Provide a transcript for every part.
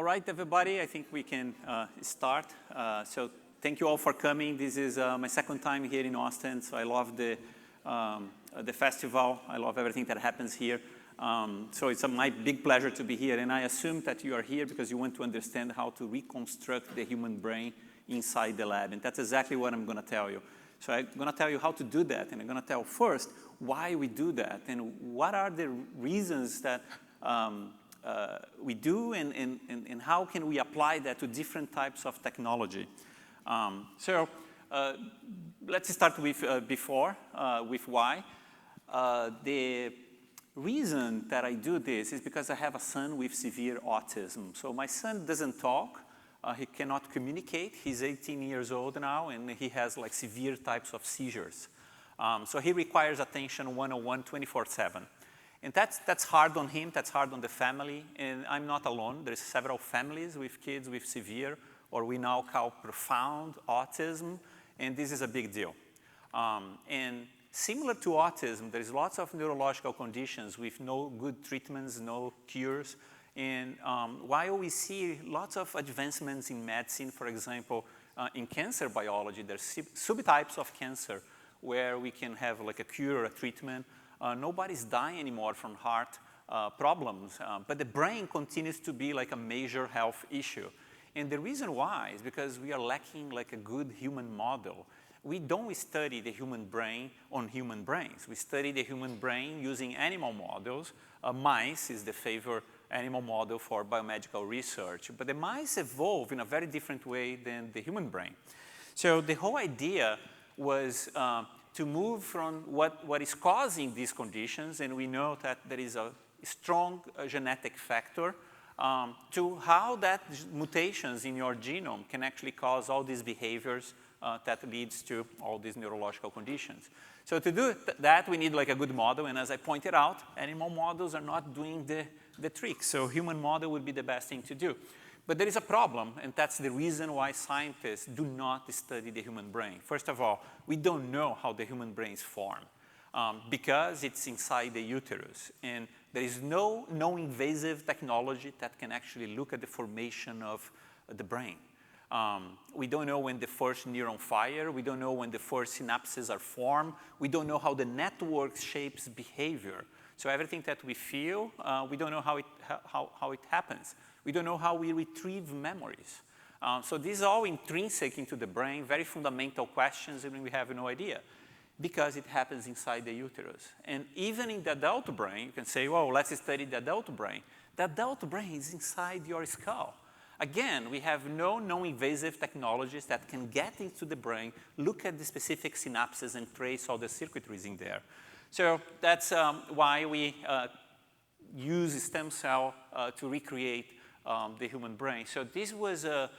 All right, everybody, I think we can start. So thank you all for coming. This is my second time here in Austin, so I love the festival. I love everything that happens here. So it's my big pleasure to be here, and I assume that you are here because you want to understand how to reconstruct the human brain inside the lab, and that's exactly what I'm going to tell you. So I'm going to tell you how to do that, and I'm going to tell first why we do that, and what are the reasons that we do, and how can we apply that to different types of technology. So let's start with with why. The reason that I do this is because I have a son with severe autism. So my son doesn't talk. He cannot communicate. He's 18 years old now, and he has like severe types of seizures. So he requires attention 101, 24/7. And that's hard on him, that's hard on the family, and I'm not alone. There's several families with kids with severe, or we now call profound autism, and this is a big deal. And similar to autism, there's lots of neurological conditions with no good treatments, no cures. And while we see lots of advancements in medicine, for example, in cancer biology, there's subtypes of cancer where we can have like a cure or a treatment. Nobody's dying anymore from heart problems, but the brain continues to be like a major health issue. And the reason why is because we are lacking like a good human model. We don't study the human brain on human brains. We study the human brain using animal models. Mice is the favorite animal model for biomedical research, but the mice evolve in a very different way than the human brain. So the whole idea was to move from what is causing these conditions, and we know that there is a strong genetic factor, to how that mutations in your genome can actually cause all these behaviors that leads to all these neurological conditions. So to do that, we need like a good model, and as I pointed out, animal models are not doing the trick, so human model would be the best thing to do. But there is a problem, and that's the reason why scientists do not study the human brain. First of all, we don't know how the human brain is formed because it's inside the uterus. And there is no invasive technology that can actually look at the formation of the brain. We don't know when the first neuron fire. We don't know when the first synapses are formed. We don't know how the network shapes behavior. So everything that we feel, we don't know how it happens. We don't know how we retrieve memories. So these are all intrinsic into the brain, very fundamental questions, and we have no idea, because it happens inside the uterus. And even in the adult brain, you can say, well, let's study the adult brain. The adult brain is inside your skull. Again, we have no invasive technologies that can get into the brain, look at the specific synapses, and trace all the circuitries in there. So that's why we use stem cell to recreate the human brain. So this was a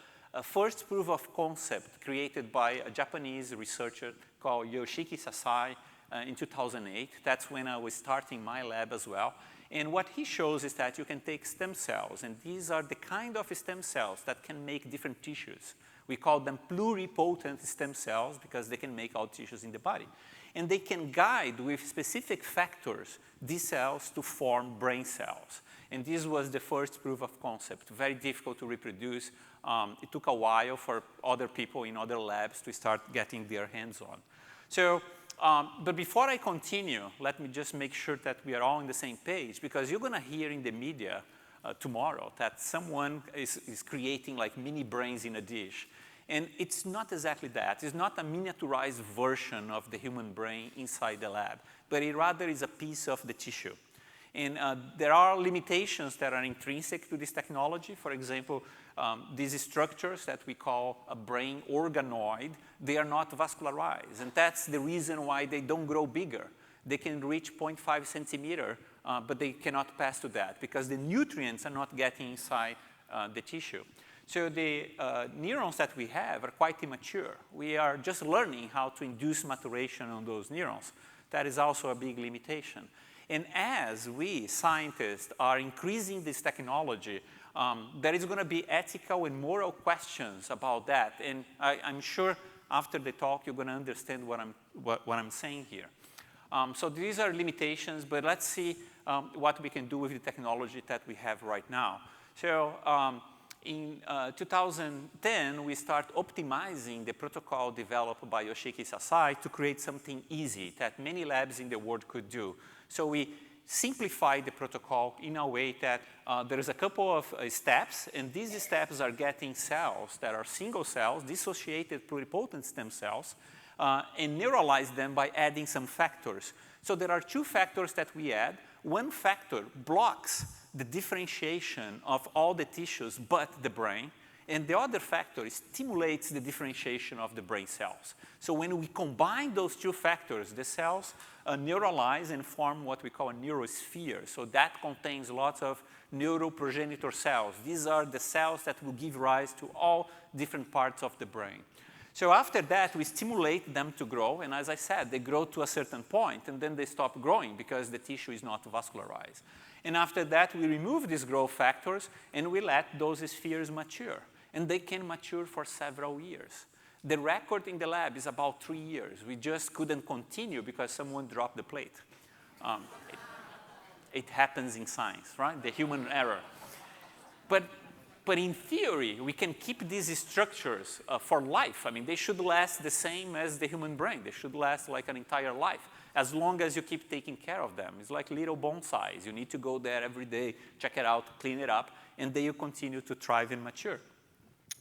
first proof of concept created by a Japanese researcher called Yoshiki Sasai in 2008. That's when I was starting my lab as well. And what he shows is that you can take stem cells, and these are the kind of stem cells that can make different tissues. We call them pluripotent stem cells because they can make all tissues in the body. And they can guide with specific factors these cells to form brain cells. And this was the first proof of concept, very difficult to reproduce. It took a while for other people in other labs to start getting their hands on. So, but before I continue, let me just make sure that we are all on the same page, because you're going to hear in the media tomorrow that someone is creating like mini brains in a dish. And it's not exactly that. It's not a miniaturized version of the human brain inside the lab, but it rather is a piece of the tissue. And there are limitations that are intrinsic to this technology. For example, these structures that we call a brain organoid, they are not vascularized. And that's the reason why they don't grow bigger. They can reach 0.5 centimeter, but they cannot pass to that because the nutrients are not getting inside the tissue. So the neurons that we have are quite immature. We are just learning how to induce maturation on those neurons. That is also a big limitation. And as we, scientists, are increasing this technology, there is going to be ethical and moral questions about that. And I'm sure after the talk, you're going to understand what I'm saying here. So these are limitations, but let's see what we can do with the technology that we have right now. So In 2010, we start optimizing the protocol developed by Yoshiki Sasai to create something easy that many labs in the world could do. So we simplified the protocol in a way that there is a couple of steps, and these steps are getting cells that are single cells, dissociated pluripotent stem cells, and neuralize them by adding some factors. So there are two factors that we add. One factor blocks the differentiation of all the tissues but the brain, and the other factor stimulates the differentiation of the brain cells. So when we combine those two factors, the cells neuralize and form what we call a neurosphere. So that contains lots of neuroprogenitor cells. These are the cells that will give rise to all different parts of the brain. So after that, we stimulate them to grow, and as I said, they grow to a certain point, and then they stop growing because the tissue is not vascularized. And after that, we remove these growth factors, and we let those spheres mature. And they can mature for several years. The record in the lab is about 3 years. We just couldn't continue because someone dropped the plate. It happens in science, right? The human error. But in theory, we can keep these structures for life. I mean, they should last the same as the human brain. They should last like an entire life, as long as you keep taking care of them. It's like little bonsais. You need to go there every day, check it out, clean it up, and they will continue to thrive and mature.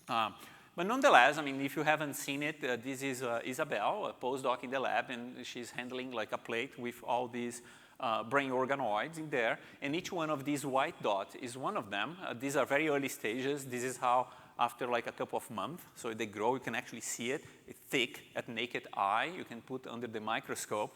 But nonetheless, I mean, if you haven't seen it, this is Isabel, a postdoc in the lab, and she's handling like a plate with all these brain organoids in there, and each one of these white dots is one of them. These are very early stages. This is how, after like a couple of months, so they grow, you can actually see it. It's thick at naked eye. You can put under the microscope.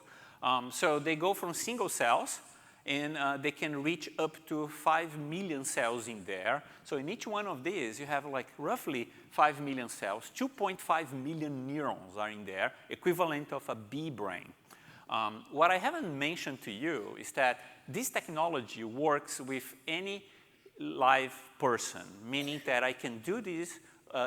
So they go from single cells, and they can reach up to 5 million cells in there. So in each one of these, you have like roughly 5 million cells. 2.5 million neurons are in there, equivalent of a bee brain. What I haven't mentioned to you is that this technology works with any live person, meaning that I can do this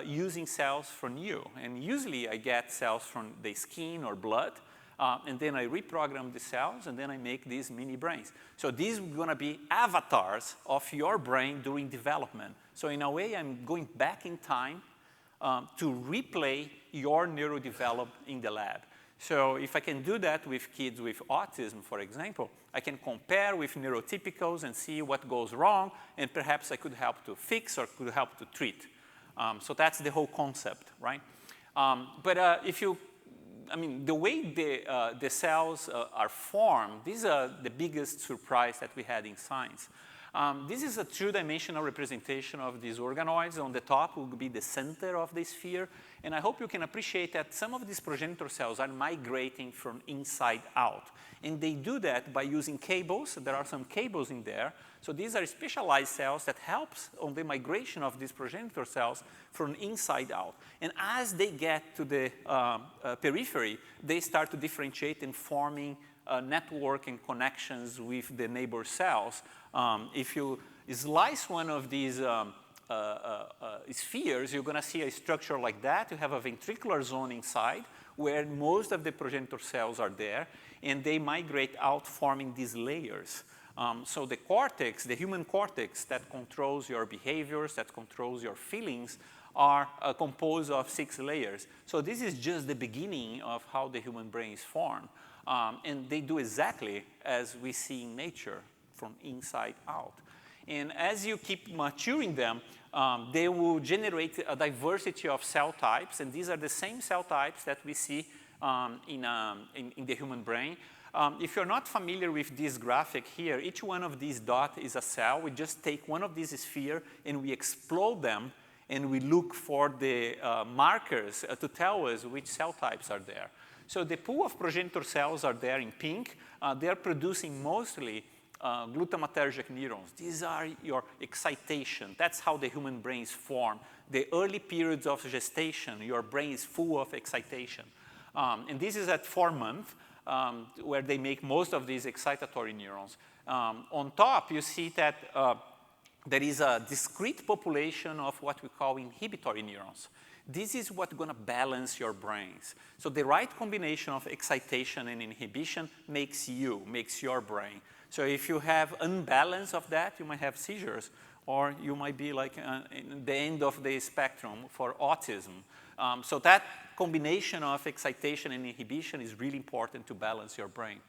using cells from you. And usually I get cells from the skin or blood, and then I reprogram the cells, and then I make these mini brains. So these are going to be avatars of your brain during development. So in a way, I'm going back in time to replay your neurodevelopment in the lab. So if I can do that with kids with autism, for example, I can compare with neurotypicals and see what goes wrong, and perhaps I could help to fix or could help to treat. So that's the whole concept, right? I mean, the way the cells are formed, this is the biggest surprise that we had in science. This is a two-dimensional representation of these organoids. On the top will be the center of the sphere. And I hope you can appreciate that some of these progenitor cells are migrating from inside out. And they do that by using cables. There are some cables in there. So these are specialized cells that helps on the migration of these progenitor cells from inside out. And as they get to the periphery, they start to differentiate and forming network and connections with the neighbor cells. If you slice one of these spheres, you're going to see a structure like that. You have a ventricular zone inside where most of the progenitor cells are there, and they migrate out forming these layers. So the cortex, the human cortex that controls your behaviors, that controls your feelings, are composed of 6 layers. So this is just the beginning of how the human brain is formed. And they do exactly as we see in nature, from inside out. And as you keep maturing them, they will generate a diversity of cell types, and these are the same cell types that we see in the human brain. If you're not familiar with this graphic here, each one of these dots is a cell. We just take one of these spheres and we explode them, and we look for the markers to tell us which cell types are there. So the pool of progenitor cells are there in pink. They're producing mostly glutamatergic neurons. These are your excitation. That's how the human brain is formed. The early periods of gestation, your brain is full of excitation. And this is at 4 months, where they make most of these excitatory neurons. On top, you see that there is a discrete population of what we call inhibitory neurons. This is what's going to balance your brains. So the right combination of excitation and inhibition makes your brain. So if you have unbalance of that, you might have seizures, or you might be like in the end of the spectrum for autism. So that combination of excitation and inhibition is really important to balance your brain.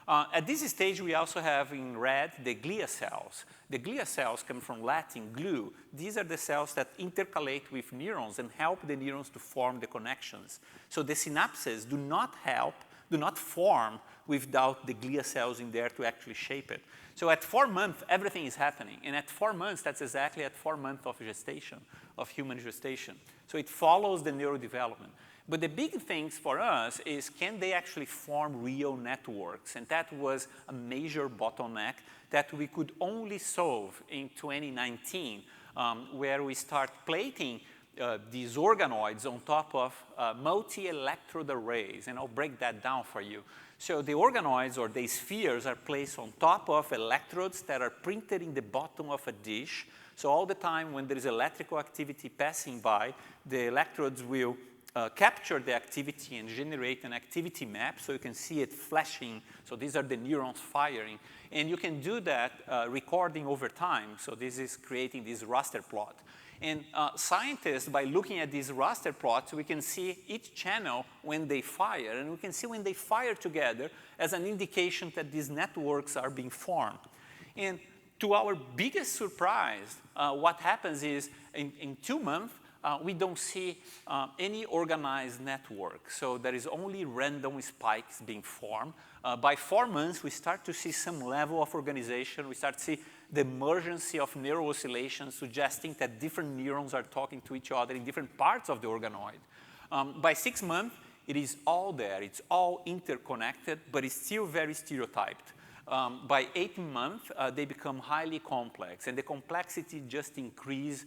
At this stage, we also have in red the glia cells. The glia cells come from Latin glue. These are the cells that intercalate with neurons and help the neurons to form the connections. So the synapses do not form without the glia cells in there to actually shape it. So at 4 months, everything is happening. And at 4 months, that's exactly at 4 months of gestation, of human gestation. So it follows the neurodevelopment. But the big things for us is, can they actually form real networks? And that was a major bottleneck that we could only solve in 2019, where we start plating these organoids on top of multi-electrode arrays. And I'll break that down for you. So the organoids, or the spheres, are placed on top of electrodes that are printed in the bottom of a dish. So all the time when there is electrical activity passing by, the electrodes will capture the activity and generate an activity map, so you can see it flashing. So these are the neurons firing. And you can do that recording over time. So this is creating this raster plot. And scientists, by looking at these raster plots, we can see each channel when they fire. And we can see when they fire together as an indication that these networks are being formed. And to our biggest surprise, what happens is in 2 months, we don't see any organized network. So there is only random spikes being formed. By 4 months, we start to see some level of organization. We start to see the emergence of neural oscillations suggesting that different neurons are talking to each other in different parts of the organoid. By 6 months, it is all there. It's all interconnected, but it's still very stereotyped. By 8 months, they become highly complex, and the complexity just increases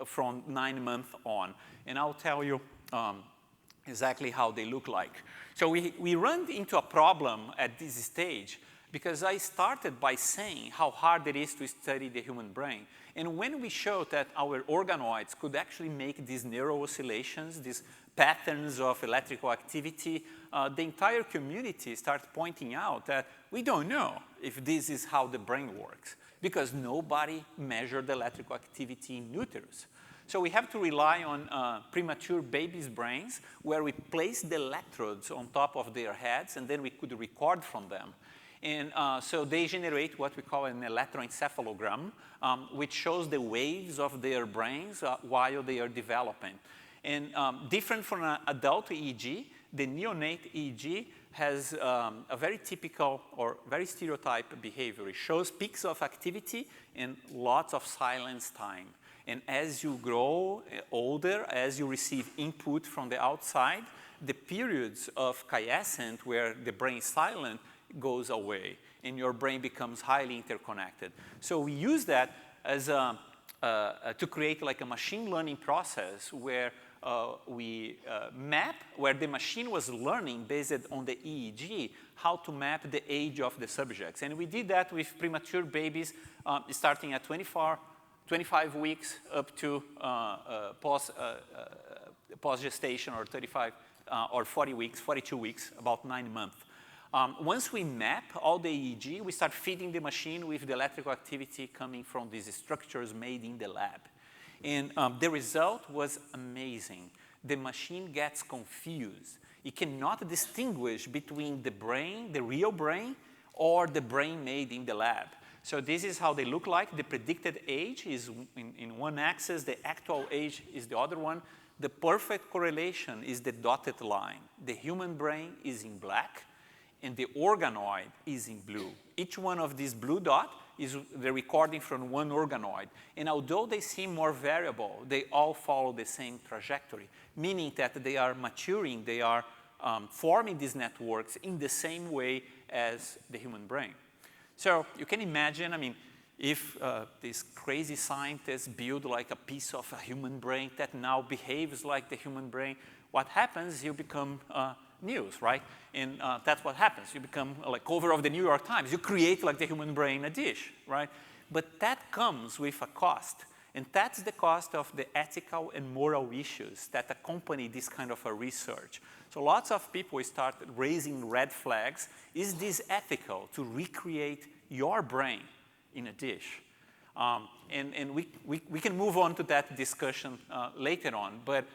from 9 months on. And I'll tell you exactly how they look like. So we run into a problem at this stage because I started by saying how hard it is to study the human brain. And when we showed that our organoids could actually make these neural oscillations, these patterns of electrical activity, the entire community started pointing out that we don't know if this is how the brain works, because nobody measured electrical activity in uterus. So we have to rely on premature babies' brains, where we place the electrodes on top of their heads, and then we could record from them. And so they generate what we call an electroencephalogram, which shows the waves of their brains while they are developing. And different from an adult EEG, the neonate EEG has a very typical or very stereotyped behavior. It shows peaks of activity and lots of silence time. And as you grow older, as you receive input from the outside, the periods of quiescent, where the brain is silent, goes away, and your brain becomes highly interconnected. So we use that as to create like a machine learning process where we map, where the machine was learning based on the EEG, how to map the age of the subjects. And we did that with premature babies starting at 25 weeks up to post-gestation, or 35 or 40 weeks, 42 weeks, about 9 months. Once we map all the EEG, we start feeding the machine with the electrical activity coming from these structures made in the lab. And the result was amazing. The machine gets confused. It cannot distinguish between the brain, the real brain, or the brain made in the lab. So this is how they look like. The predicted age is in one axis. The actual age is the other one. The perfect correlation is the dotted line. The human brain is in black, and the organoid is in blue. Each one of these blue dots is the recording from one organoid. And although they seem more variable, they all follow the same trajectory, meaning that they are maturing, they are forming these networks in the same way as the human brain. So you can imagine, I mean, if these crazy scientists build like a piece of a human brain that now behaves like the human brain, what happens, you become news, right? And that's what happens. You become like cover of the New York Times. You create like the human brain in a dish, right? But that comes with a cost. And that's the cost of the ethical and moral issues that accompany this kind of a research. So lots of people started raising red flags. Is this ethical to recreate your brain in a dish? And we can move on to that discussion later on. But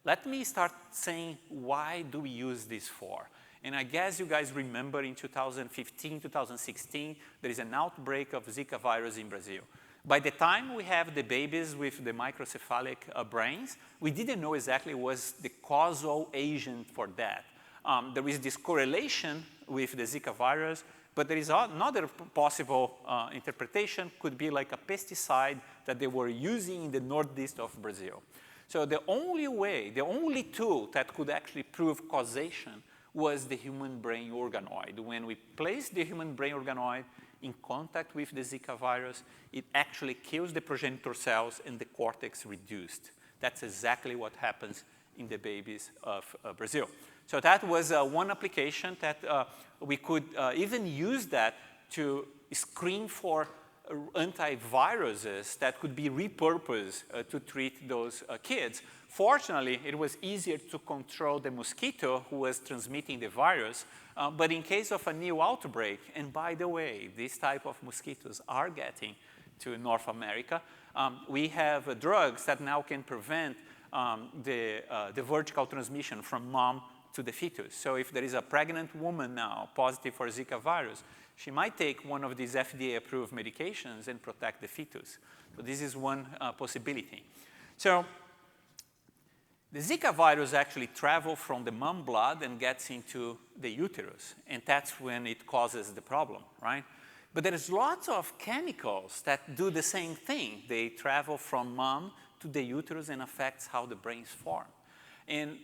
let me start saying, why do we use this for? And I guess you guys remember in 2015, 2016, there is an outbreak of Zika virus in Brazil. By the time we have the babies with the microcephalic brains, we didn't know exactly what was the causal agent for that. There is this correlation with the Zika virus, but there is another possible interpretation, could be like a pesticide that they were using in the northeast of Brazil. So the only way, the only tool that could actually prove causation was the human brain organoid. When we place the human brain organoid in contact with the Zika virus, it actually kills the progenitor cells and the cortex reduced. That's exactly what happens in the babies of Brazil. So that was one application that we could even use that to screen for antiviruses that could be repurposed to treat those kids. Fortunately, it was easier to control the mosquito who was transmitting the virus, but in case of a new outbreak, and by the way, these type of mosquitoes are getting to North America, we have drugs that now can prevent the vertical transmission from mom to the fetus. So if there is a pregnant woman now positive for Zika virus, she might take one of these FDA-approved medications and protect the fetus. So this is one possibility. So the Zika virus actually travels from the mom blood and gets into the uterus, and that's when it causes the problem, right? But there's lots of chemicals that do the same thing. They travel from mom to the uterus and affects how the brains form. And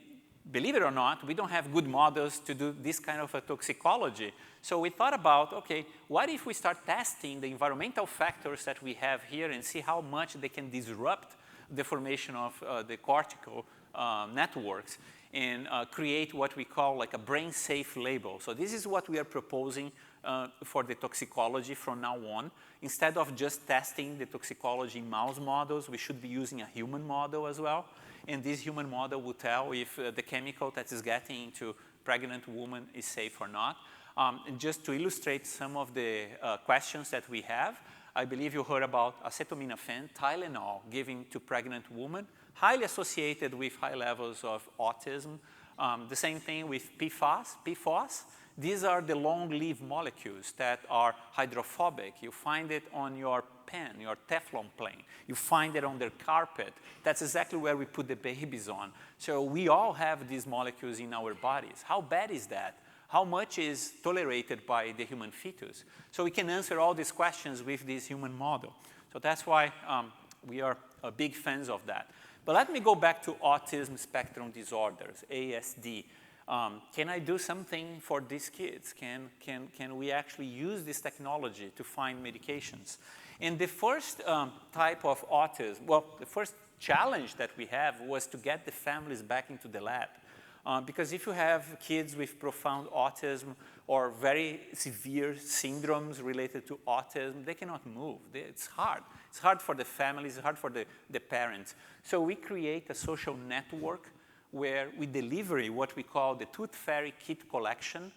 believe it or not, we don't have good models to do this kind of a toxicology. So we thought about, okay, what if we start testing the environmental factors that we have here and see how much they can disrupt the formation of the cortical networks and create what we call like a brain-safe label. So this is what we are proposing for the toxicology from now on. Instead of just testing the toxicology in mouse models, we should be using a human model as well. And this human model will tell if the chemical that is getting into pregnant woman is safe or not. And just to illustrate some of the questions that we have, I believe you heard about acetaminophen, Tylenol, given to pregnant women, highly associated with high levels of autism. The same thing with PFAS. These are the long-lived molecules that are hydrophobic. You find it on your pen, your Teflon plane. You find it on their carpet. That's exactly where we put the babies on. So we all have these molecules in our bodies. How bad is that? How much is tolerated by the human fetus? So we can answer all these questions with this human model. So that's why we are big fans of that. But let me go back to autism spectrum disorders, ASD. Can I do something for these kids? Can we actually use this technology to find medications? And the first type of autism, well, the first challenge that we have was to get the families back into the lab. Because if you have kids with profound autism or very severe syndromes related to autism, they cannot move. It's hard. It's hard for the families, it's hard for the parents. So we create a social network where we deliver what we call the Tooth Fairy Kit Collection,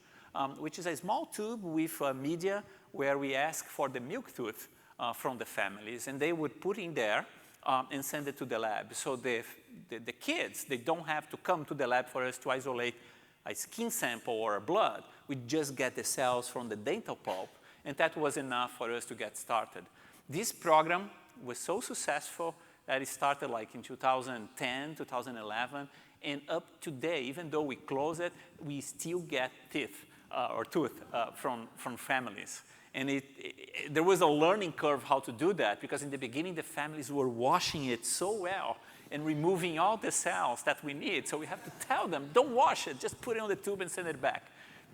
which is a small tube with media where we ask for the milk tooth from the families, and they would put in there and send it to the lab. So the kids, they don't have to come to the lab for us to isolate a skin sample or a blood. We just get the cells from the dental pulp, and that was enough for us to get started. This program was so successful that it started like in 2010, 2011, and up to today, even though we close it, we still get teeth or tooth from families. And there was a learning curve how to do that, because in the beginning, the families were washing it so well and removing all the cells that we need. So we have to tell them, don't wash it, just put it on the tube and send it back.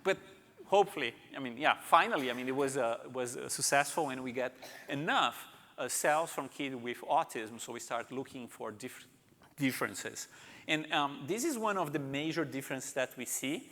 But hopefully, I mean, yeah, finally, I mean, it was successful, and we get enough cells from kids with autism, so we start looking for differences. And this is one of the major differences that we see.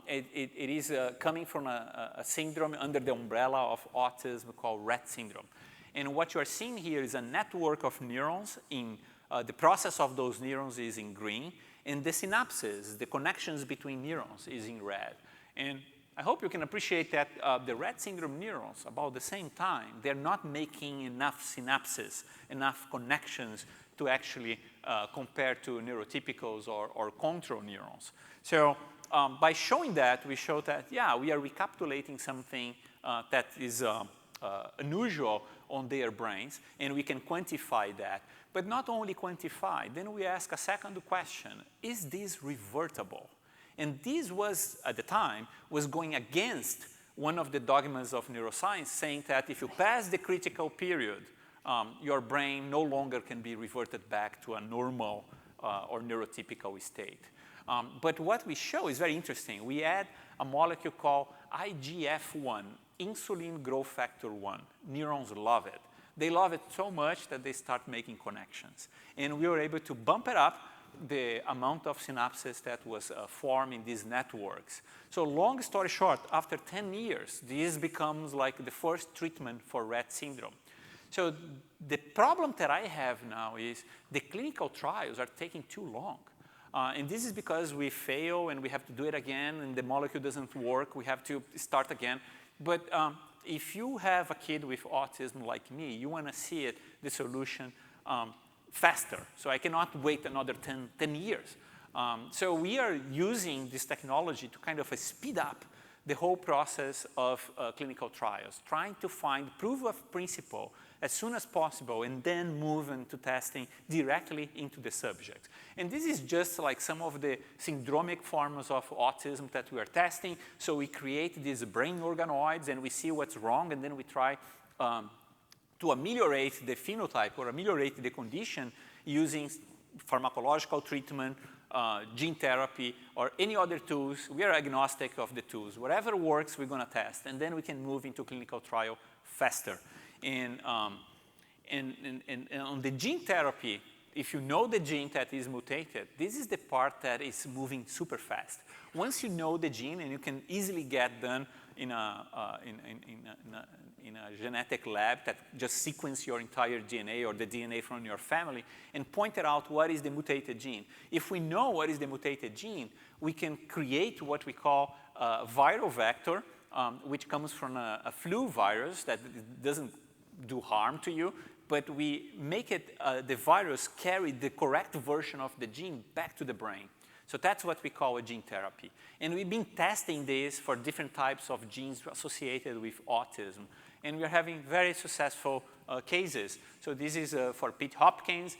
It is coming from a syndrome under the umbrella of autism called Rett syndrome. And what you are seeing here is a network of neurons. The process of those neurons is in green, and the synapses, the connections between neurons, is in red. And I hope you can appreciate that the Rett syndrome neurons, about the same time, they're not making enough synapses, enough connections to actually compare to neurotypicals or control neurons. So by showing that, we show that, yeah, we are recapitulating something that is unusual on their brains, and we can quantify that. But not only quantify, then we ask a second question, is this revertible? And this was, at the time, was going against one of the dogmas of neuroscience, saying that if you pass the critical period, your brain no longer can be reverted back to a normal or neurotypical state. But what we show is very interesting. We add a molecule called IGF-1, insulin growth factor 1. Neurons love it. They love it so much that they start making connections. And we were able to bump it up the amount of synapses that was formed in these networks. So long story short, after 10 years, this becomes like the first treatment for Rett syndrome. So the problem that I have now is the clinical trials are taking too long. And this is because we fail and we have to do it again and the molecule doesn't work, we have to start again. But if you have a kid with autism like me, you want to see it, the solution faster. So I cannot wait another 10 years. So we are using this technology to kind of speed up the whole process of clinical trials, trying to find proof of principle as soon as possible and then move into testing directly into the subject. And this is just like some of the syndromic forms of autism that we are testing. So we create these brain organoids and we see what's wrong, and then we try to ameliorate the phenotype or ameliorate the condition using pharmacological treatment, gene therapy, or any other tools. We are agnostic of the tools. Whatever works, we're going to test, and then we can move into clinical trial faster. And on the gene therapy, if you know the gene that is mutated, this is the part that is moving super fast. Once you know the gene, and you can easily get done in a genetic lab that just sequence your entire DNA or the DNA from your family and pointed out what is the mutated gene. If we know what is the mutated gene, we can create what we call a viral vector, which comes from a flu virus that doesn't do harm to you, but we make it, the virus carry the correct version of the gene back to the brain. So that's what we call a gene therapy. And we've been testing this for different types of genes associated with autism. And we're having very successful cases. So this is for Pete Hopkins.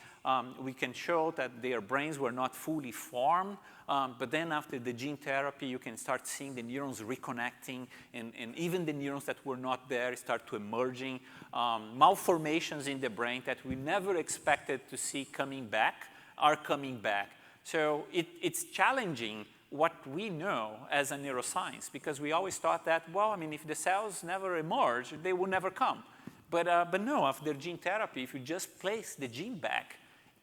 We can show that their brains were not fully formed, but then after the gene therapy, you can start seeing the neurons reconnecting, and even the neurons that were not there start to emerging. Malformations in the brain that we never expected to see coming back are coming back. So it's challenging what we know as a neuroscience, because we always thought that, well, I mean, if the cells never emerge, they will never come. But no, after gene therapy, if you just place the gene back,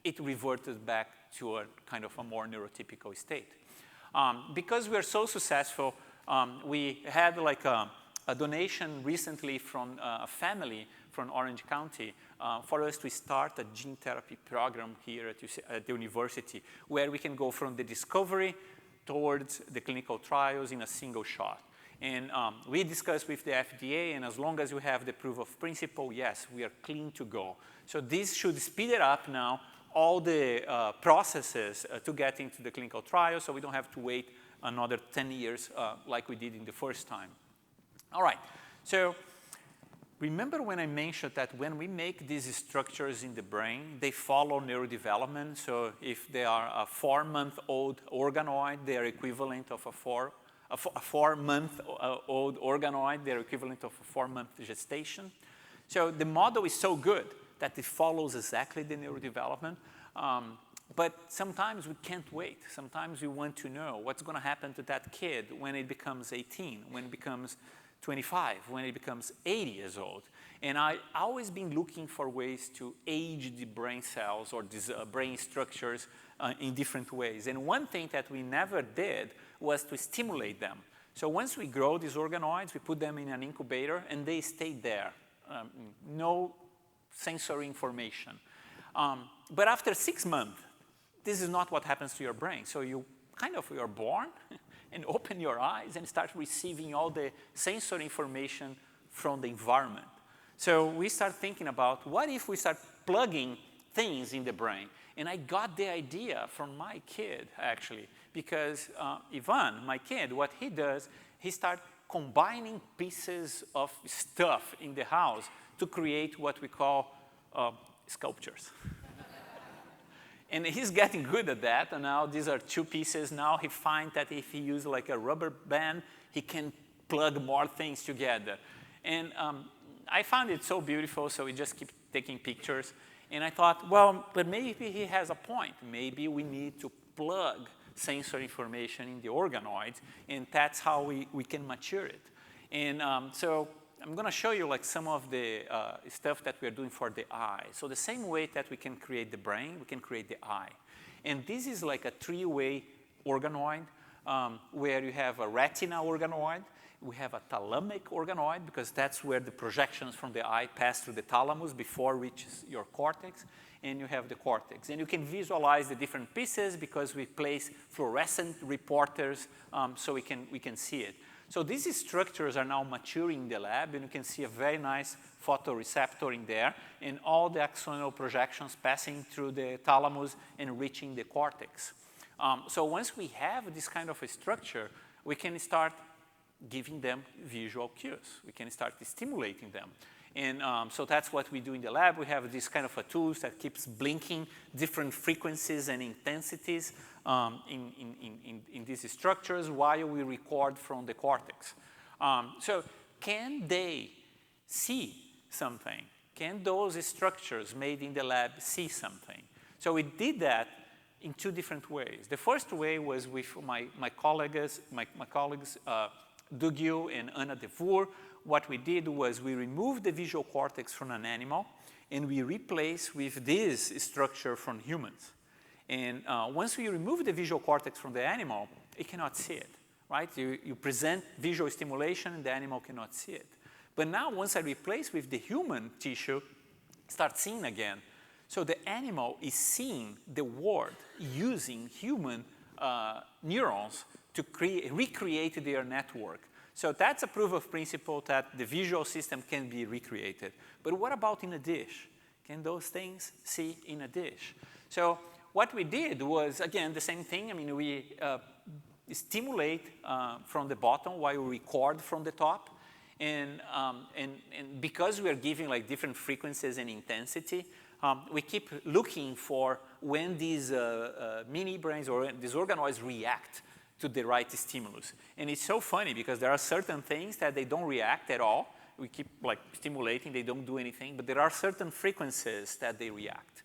it reverted back to a kind of a more neurotypical state. Because we are so successful, we had like a donation recently from a family from Orange County for us to start a gene therapy program here at the university, where we can go from the discovery towards the clinical trials in a single shot. And we discussed with the FDA, and as long as you have the proof of principle, yes, we are clean to go. So this should speed it up now, all the processes to get into the clinical trial, so we don't have to wait another 10 years like we did in the first time. All right, so remember when I mentioned that when we make these structures in the brain, they follow neurodevelopment. So if they are a 4-month-old organoid, they are equivalent of a 4-month-old organoid, they're equivalent of a 4-month gestation. So the model is so good that it follows exactly the neurodevelopment. But sometimes we can't wait. Sometimes we want to know what's going to happen to that kid when it becomes 18, when it becomes 25, when it becomes 80 years old. And I've always been looking for ways to age the brain cells or these brain structures in different ways. And one thing that we never did was to stimulate them. So once we grow these organoids, we put them in an incubator, and they stay there. No sensory information. But after 6 months, this is not what happens to your brain. So you're born, and open your eyes and start receiving all the sensory information from the environment. So we start thinking about, what if we start plugging things in the brain? And I got the idea from my kid, actually, because Ivan, my kid, what he does, he starts combining pieces of stuff in the house to create what we call sculptures. And he's getting good at that, and now these are 2 pieces. Now he finds that if he uses like a rubber band, he can plug more things together. And I found it so beautiful, so we just keep taking pictures. And I thought, well, but maybe he has a point. Maybe we need to plug sensory information in the organoids, and that's how we can mature it. And so I'm going to show you like some of the stuff that we're doing for the eye. So the same way that we can create the brain, we can create the eye. And this is like a 3-way organoid where you have a retina organoid, we have a thalamic organoid, because that's where the projections from the eye pass through the thalamus before it reaches your cortex, and you have the cortex. And you can visualize the different pieces because we place fluorescent reporters so we can see it. So these structures are now maturing in the lab, and you can see a very nice photoreceptor in there, and all the axonal projections passing through the thalamus and reaching the cortex. So once we have this kind of a structure, we can start giving them visual cues. We can start stimulating them. And so that's what we do in the lab. We have this kind of a tools that keeps blinking different frequencies and intensities in these structures while we record from the cortex. So can they see something? Can those structures made in the lab see something? So we did that in 2 different ways. The first way was with my colleagues, Dugil and Anna Devour. What we did was we removed the visual cortex from an animal, and we replaced with this structure from humans. And once we remove the visual cortex from the animal, it cannot see it, right? You present visual stimulation, and the animal cannot see it. But now, once I replace with the human tissue, start seeing again. So the animal is seeing the world using human neurons to recreate their network. So that's a proof of principle that the visual system can be recreated. But what about in a dish? Can those things see in a dish? So what we did was, again, the same thing. I mean, we stimulate from the bottom while we record from the top. And because we are giving like different frequencies and intensity, we keep looking for when these mini brains or these organoids react to the right stimulus. And it's so funny because there are certain things that they don't react at all. We keep like stimulating, they don't do anything, but there are certain frequencies that they react.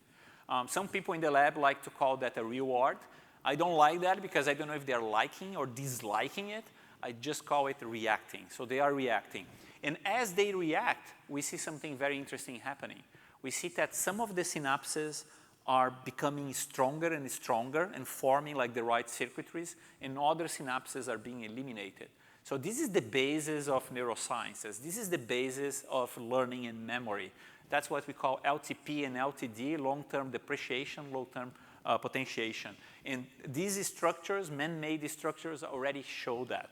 Some people in the lab like to call that a reward. I don't like that because I don't know if they're liking or disliking it. I just call it reacting. So they are reacting. And as they react, we see something very interesting happening. We see that some of the synapses are becoming stronger and stronger and forming like the right circuitries, and other synapses are being eliminated. So this is the basis of neurosciences. This is the basis of learning and memory. That's what we call LTP and LTD, long-term depreciation, long-term potentiation. And these structures, man-made structures, already show that.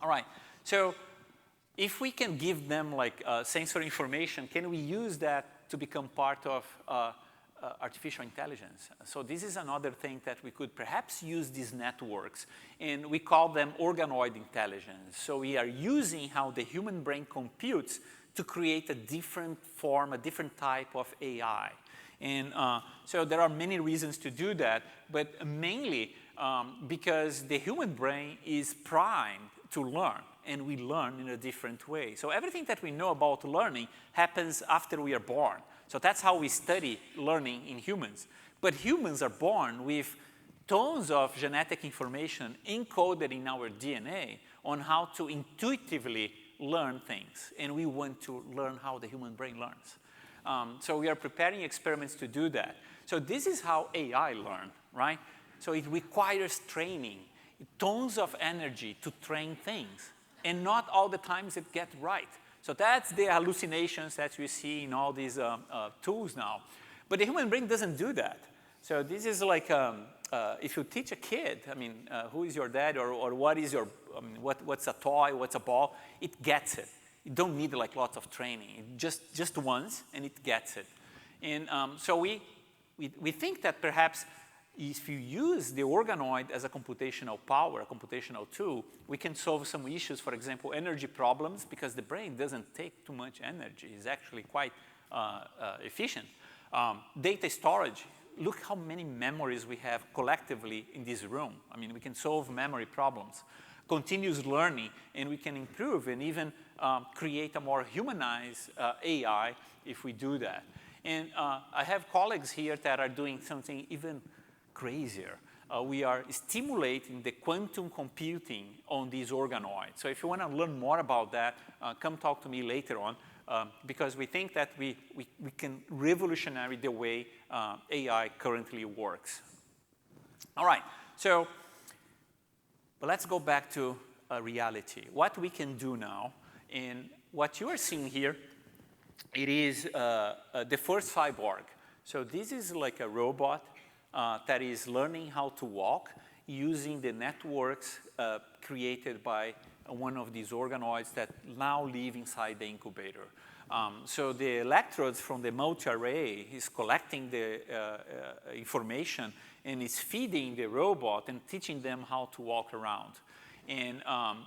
All right, so if we can give them like sensory information, can we use that to become part of artificial intelligence? So this is another thing that we could perhaps use these networks, and we call them organoid intelligence. So we are using how the human brain computes to create a different form, a different type of AI. And so there are many reasons to do that, but mainly because the human brain is primed to learn, and we learn in a different way. So everything that we know about learning happens after we are born. So that's how we study learning in humans. But humans are born with tons of genetic information encoded in our DNA on how to intuitively learn things. And we want to learn how the human brain learns. So we are preparing experiments to do that. So this is how AI learns, right? So it requires training, tons of energy to train things. And not all the times it gets right. So that's the hallucinations that we see in all these tools now. But the human brain doesn't do that. So this is like if you teach a kid, I mean, who is your dad or what is your, I mean, what's a toy, what's a ball, it gets it. You don't need like lots of training. Just once and it gets it. And so we think that perhaps if you use the organoid as a computational power, a computational tool, we can solve some issues, for example, energy problems, because the brain doesn't take too much energy. It's actually quite efficient. Data storage. Look how many memories we have collectively in this room. I mean, we can solve memory problems. Continuous learning, and we can improve and even create a more humanized AI if we do that. And I have colleagues here that are doing something even crazier. We are stimulating the quantum computing on these organoids. So if you want to learn more about that, come talk to me later on, because we think that we can revolutionize the way AI currently works. All right, so let's go back to reality. What we can do now, and what you are seeing here, it is the first cyborg. So this is like a robot that is learning how to walk using the networks created by one of these organoids that now live inside the incubator. So the electrodes from the multi-array is collecting the information and is feeding the robot and teaching them how to walk around. And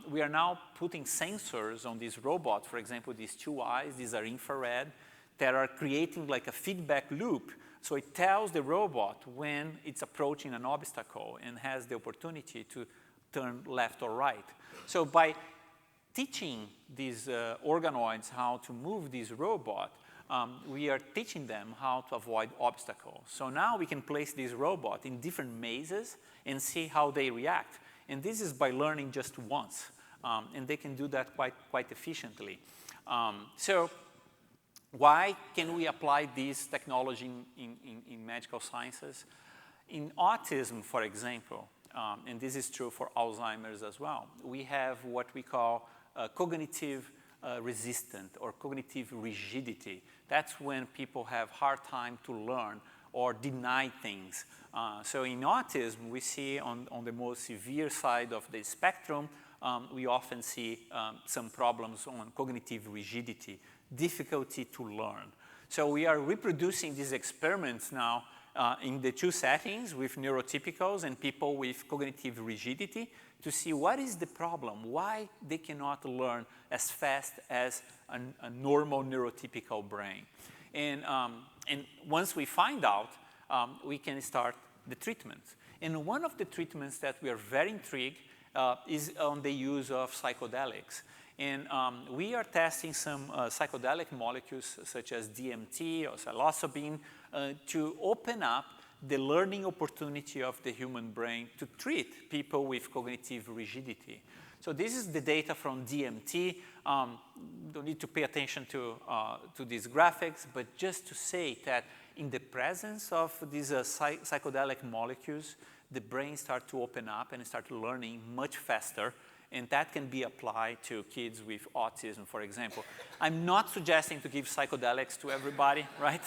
we are now putting sensors on this robot. For example, these two eyes, these are infrared, that are creating like a feedback loop. So it tells the robot when it's approaching an obstacle and has the opportunity to turn left or right. So by teaching these organoids how to move this robot, we are teaching them how to avoid obstacles. So now we can place this robot in different mazes and see how they react. And this is by learning just once. And they can do that quite efficiently. So why can we apply this technology in medical sciences? In autism, for example, and this is true for Alzheimer's as well, we have what we call cognitive resistant or cognitive rigidity. That's when people have hard time to learn or deny things. So in autism, we see on the most severe side of the spectrum, we often see some problems on cognitive rigidity, difficulty to learn. So we are reproducing these experiments now in the two settings with neurotypicals and people with cognitive rigidity to see what is the problem, why they cannot learn as fast as a normal neurotypical brain. And once we find out, we can start the treatment. And one of the treatments that we are very intrigued is on the use of psychedelics. And we are testing some psychedelic molecules such as DMT or psilocybin to open up the learning opportunity of the human brain to treat people with cognitive rigidity. So this is the data from DMT. Don't need to pay attention to these graphics, but just to say that in the presence of these psychedelic molecules, the brain starts to open up and start learning much faster. And that can be applied to kids with autism, for example. I'm not suggesting to give psychedelics to everybody, right?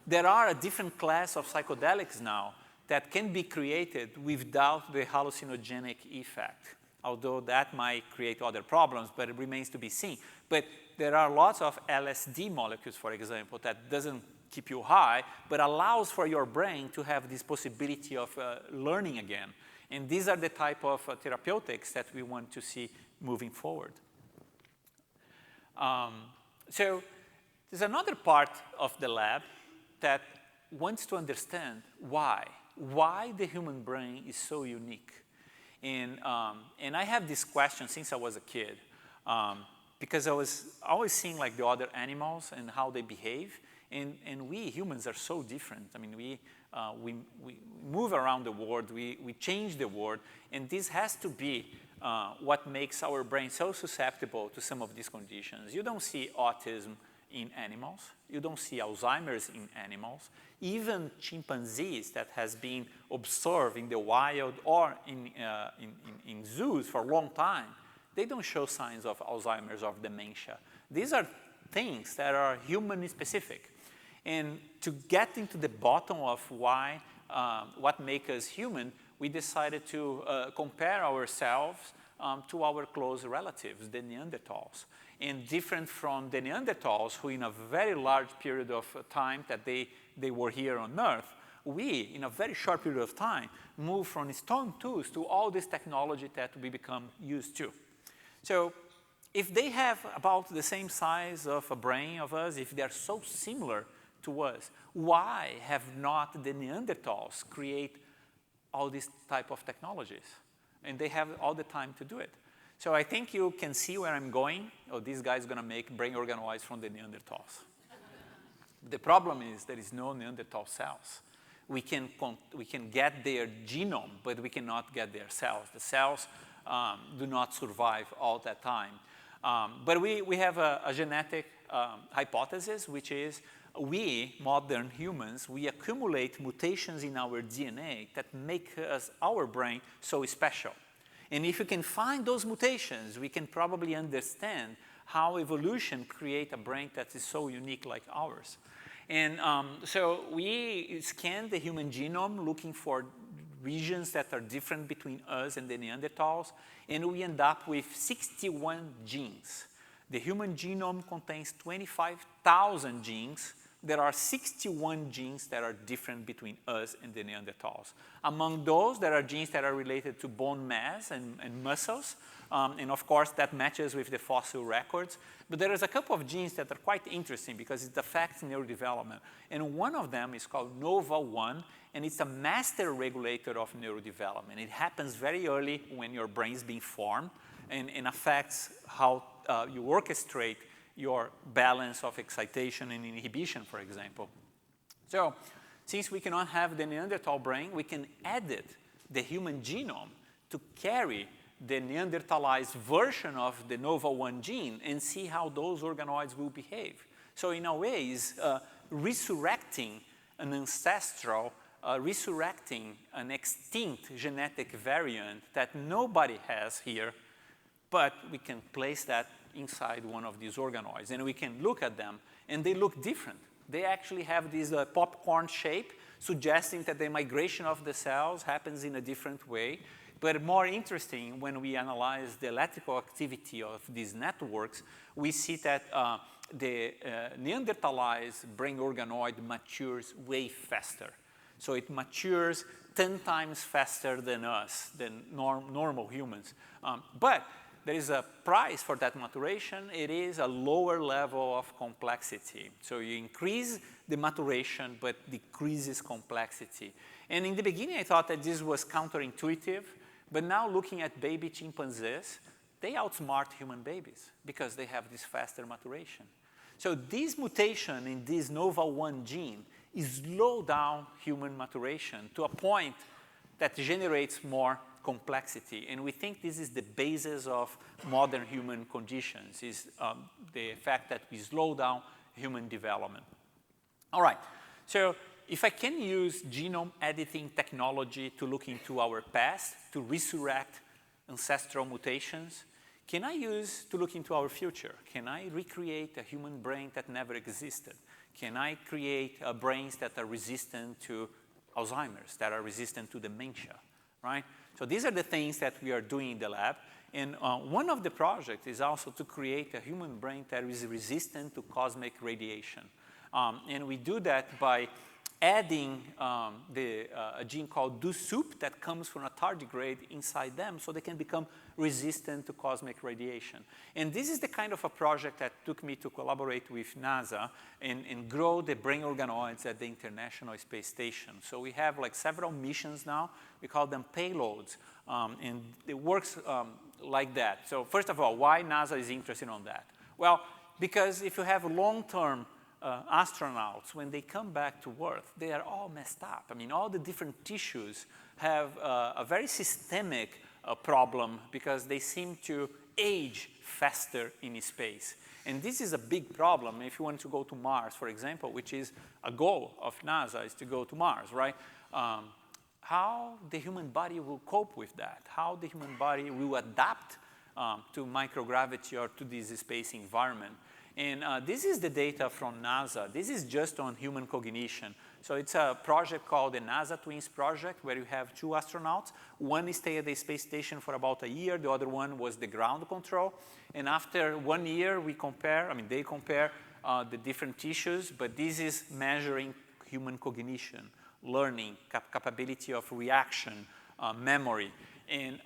There are a different class of psychedelics now that can be created without the hallucinogenic effect, although that might create other problems, but it remains to be seen. But there are lots of LSD molecules, for example, that doesn't keep you high, but allows for your brain to have this possibility of learning again. And these are the type of therapeutics that we want to see moving forward. So there's another part of the lab that wants to understand why the human brain is so unique. And I have this question since I was a kid, because I was always seeing like the other animals and how they behave. And we humans are so different. I mean, we move around the world, we change the world, and this has to be what makes our brain so susceptible to some of these conditions. You don't see autism in animals. You don't see Alzheimer's in animals. Even chimpanzees that has been observed in the wild or in zoos for a long time, they don't show signs of Alzheimer's or dementia. These are things that are human specific. And to get into the bottom of why what makes us human, we decided to compare ourselves to our close relatives, the Neanderthals. And different from the Neanderthals, who in a very large period of time that they were here on Earth, we, in a very short period of time, moved from stone tools to all this technology that we become used to. So if they have about the same size of a brain of us, if they're so similar to us, why have not the Neanderthals create all these type of technologies? And they have all the time to do it. So I think you can see where I'm going. Oh, this guy's going to make brain organoids from the Neanderthals. The problem is there is no Neanderthal cells. We can get their genome, but we cannot get their cells. The cells do not survive all that time. But we have a genetic hypothesis, which is we, modern humans, we accumulate mutations in our DNA that make our brain so special. And if we can find those mutations, we can probably understand how evolution creates a brain that is so unique like ours. And so we scanned the human genome looking for regions that are different between us and the Neanderthals, and we end up with 61 genes. The human genome contains 25,000 genes. There are 61 genes that are different between us and the Neanderthals. Among those, there are genes that are related to bone mass and muscles, and of course that matches with the fossil records. But there is a couple of genes that are quite interesting because it affects neurodevelopment. And one of them is called NOVA1, and it's a master regulator of neurodevelopment. It happens very early when your brain is being formed and affects how you orchestrate your balance of excitation and inhibition, for example. So since we cannot have the Neanderthal brain, we can edit the human genome to carry the Neanderthalized version of the NOVA1 gene and see how those organoids will behave. So in a way, it's resurrecting an ancestral, resurrecting an extinct genetic variant that nobody has here, but we can place that inside one of these organoids, and we can look at them, and they look different. They actually have this popcorn shape, suggesting that the migration of the cells happens in a different way. But more interesting, when we analyze the electrical activity of these networks, we see that the Neanderthalized brain organoid matures way faster. So it matures 10 times faster than us, than normal humans. But there is a price for that maturation. It is a lower level of complexity. So you increase the maturation, but decreases complexity. And in the beginning, I thought that this was counterintuitive. But now looking at baby chimpanzees, they outsmart human babies because they have this faster maturation. So this mutation in this NOVA1 gene slows down human maturation to a point that generates more complexity. And we think this is the basis of modern human conditions, is the fact that we slow down human development. All right, so if I can use genome editing technology to look into our past, to resurrect ancestral mutations, can I use to look into our future? Can I recreate a human brain that never existed? Can I create brains that are resistant to Alzheimer's, that are resistant to dementia, right? So these are the things that we are doing in the lab. And one of the projects is also to create a human brain that is resistant to cosmic radiation. And we do that by adding a gene called DO-SUP that comes from a tardigrade inside them so they can become resistant to cosmic radiation. And this is the kind of a project that took me to collaborate with NASA and grow the brain organoids at the International Space Station. So we have like several missions now. We call them payloads. And it works like that. So first of all, why NASA is interested in that? Well, because if you have long-term astronauts, when they come back to Earth, they are all messed up. I mean, all the different tissues have a very systemic problem because they seem to age faster in space. And this is a big problem if you want to go to Mars, for example, which is a goal of NASA, is to go to Mars, right? How the human body will cope with that, how the human body will adapt to microgravity or to this space environment. And this is the data from NASA. This is just on human cognition. So it's a project called the NASA Twins Project, where you have 2 astronauts. One stayed at the space station for about a year. The other one was the ground control. And after 1 year, they compare the different tissues, but this is measuring human cognition, learning, capability of reaction, memory. And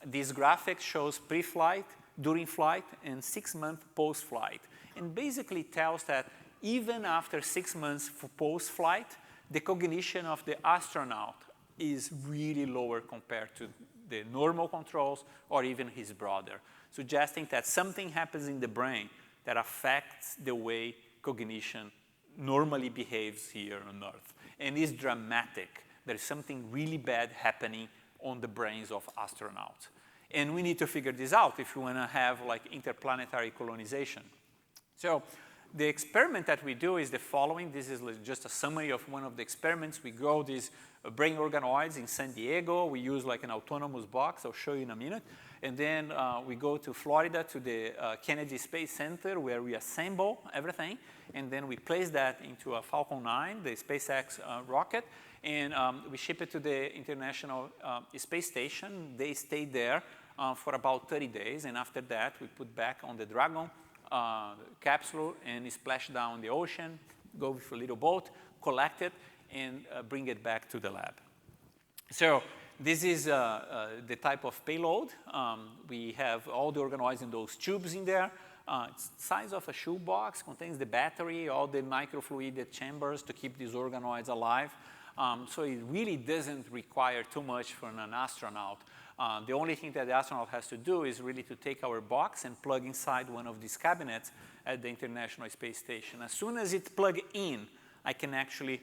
this graphic shows pre-flight, during flight, and 6 months post-flight. And basically tells that even after 6 months post-flight, the cognition of the astronaut is really lower compared to the normal controls or even his brother, suggesting that something happens in the brain that affects the way cognition normally behaves here on Earth. And is dramatic. There's something really bad happening on the brains of astronauts. And we need to figure this out if we want to have like interplanetary colonization. So the experiment that we do is the following. This is just a summary of one of the experiments. We grow these brain organoids in San Diego. We use like an autonomous box. I'll show you in a minute. And then we go to Florida to the Kennedy Space Center, where we assemble everything. And then we place that into a Falcon 9, the SpaceX rocket. And we ship it to the International Space Station. They stay there for about 30 days. And after that, we put back on the Dragon capsule and splash down the ocean, go with a little boat, collect it, and bring it back to the lab. So this is the type of payload. We have all the organoids in those tubes in there. It's the size of a shoebox, contains the battery, all the microfluidic chambers to keep these organoids alive. So it really doesn't require too much for an astronaut. The only thing that the astronaut has to do is really to take our box and plug inside one of these cabinets at the International Space Station. As soon as it's plugged in, I can actually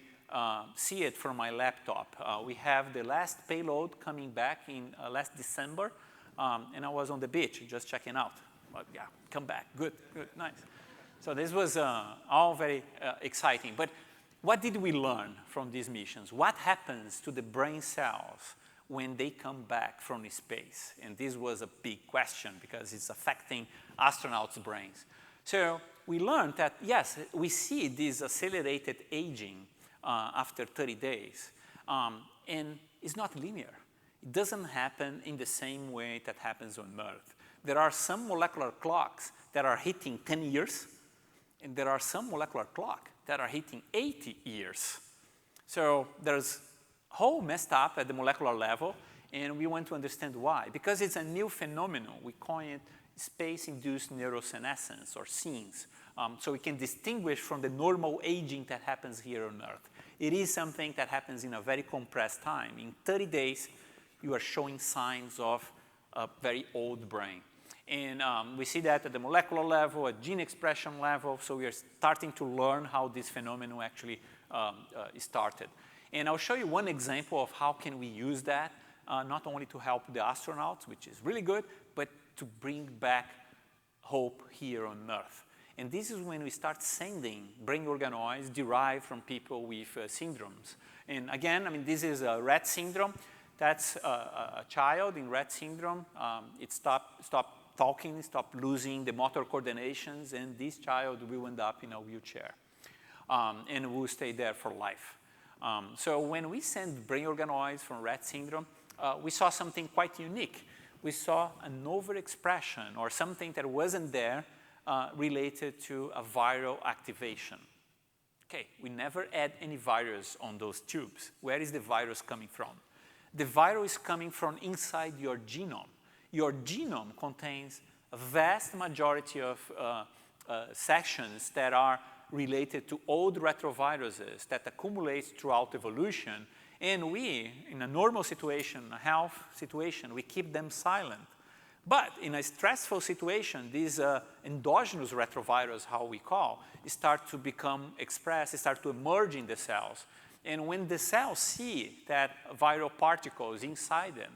see it from my laptop. We have the last payload coming back in last December, and I was on the beach just checking out. But yeah, come back, good, nice. So this was all very exciting. But what did we learn from these missions? What happens to the brain cells when they come back from space? And this was a big question because it's affecting astronauts' brains. So we learned that, yes, we see this accelerated aging after 30 days. And it's not linear. It doesn't happen in the same way that happens on Earth. There are some molecular clocks that are hitting 10 years, and there are some molecular clocks that are hitting 80 years. So there's whole messed up at the molecular level, and we want to understand why. Because it's a new phenomenon. We call it space-induced neurosenescence, or SINS. So we can distinguish from the normal aging that happens here on Earth. It is something that happens in a very compressed time. In 30 days, you are showing signs of a very old brain. And we see that at the molecular level, at gene expression level, so we are starting to learn how this phenomenon actually started. And I'll show you one example of how can we use that, not only to help the astronauts, which is really good, but to bring back hope here on Earth. And this is when we start sending brain organoids derived from people with syndromes. And again, I mean, this is a Rett syndrome. That's a child in Rett syndrome. It stopped talking, stopped losing the motor coordinations, and this child will end up in a wheelchair and will stay there for life. So when we send brain organoids from Rett syndrome, we saw something quite unique. We saw an overexpression or something that wasn't there related to a viral activation. Okay, we never add any virus on those tubes. Where is the virus coming from? The virus is coming from inside your genome. Your genome contains a vast majority of sections that are related to old retroviruses that accumulate throughout evolution. And we, in a normal situation, a health situation, we keep them silent. But in a stressful situation, these endogenous retrovirus, how we call, start to become expressed, start to emerge in the cells. And when the cells see that viral particles inside them,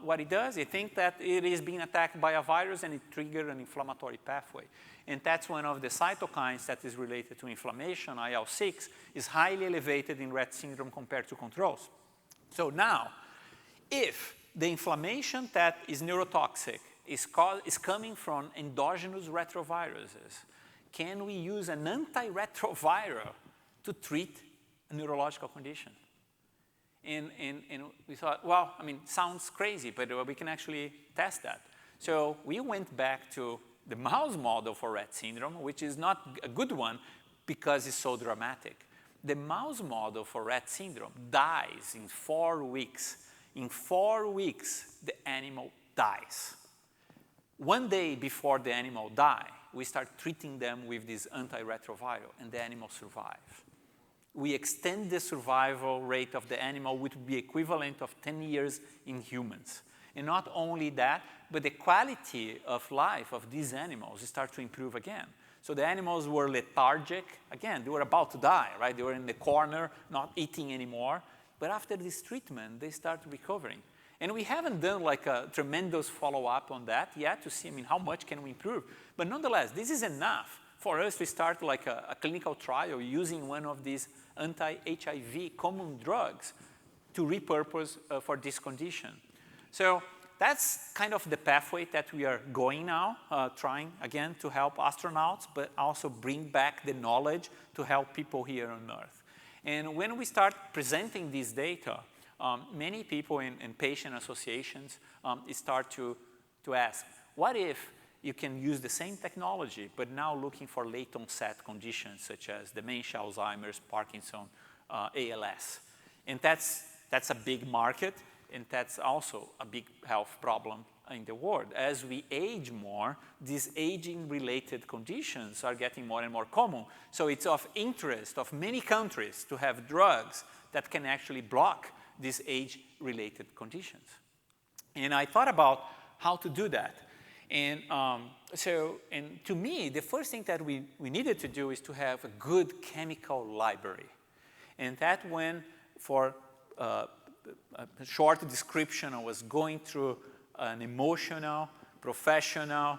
what it does, it thinks that it is being attacked by a virus and it triggers an inflammatory pathway. And that's one of the cytokines that is related to inflammation, IL-6, is highly elevated in Rett syndrome compared to controls. So now, if the inflammation that is neurotoxic is coming from endogenous retroviruses, can we use an antiretroviral to treat a neurological condition? And we thought, well, I mean, sounds crazy, but we can actually test that. So we went back to the mouse model for Rett syndrome, which is not a good one because it's so dramatic. The mouse model for Rett syndrome dies in 4 weeks. In 4 weeks, the animal dies. One day before the animal dies, we start treating them with this antiretroviral, and the animal survives. We extend the survival rate of the animal, which would be equivalent of 10 years in humans. And not only that, but the quality of life of these animals starts to improve again. So the animals were lethargic. Again, they were about to die, right? They were in the corner, not eating anymore. But after this treatment, they start recovering. And we haven't done like a tremendous follow-up on that yet to see, I mean, how much can we improve? But nonetheless, this is enough for us to start like a clinical trial using one of these anti-HIV common drugs to repurpose for this condition. So that's kind of the pathway that we are going now, trying, again, to help astronauts, but also bring back the knowledge to help people here on Earth. And when we start presenting this data, many people in patient associations start to ask, what if you can use the same technology, but now looking for late onset conditions such as dementia, Alzheimer's, Parkinson, ALS. And that's a big market, and that's also a big health problem in the world. As we age more, these aging-related conditions are getting more and more common. So it's of interest of many countries to have drugs that can actually block these age-related conditions. And I thought about how to do that. And to me, the first thing that we needed to do is to have a good chemical library. And that when, for a short description, I was going through an emotional, professional,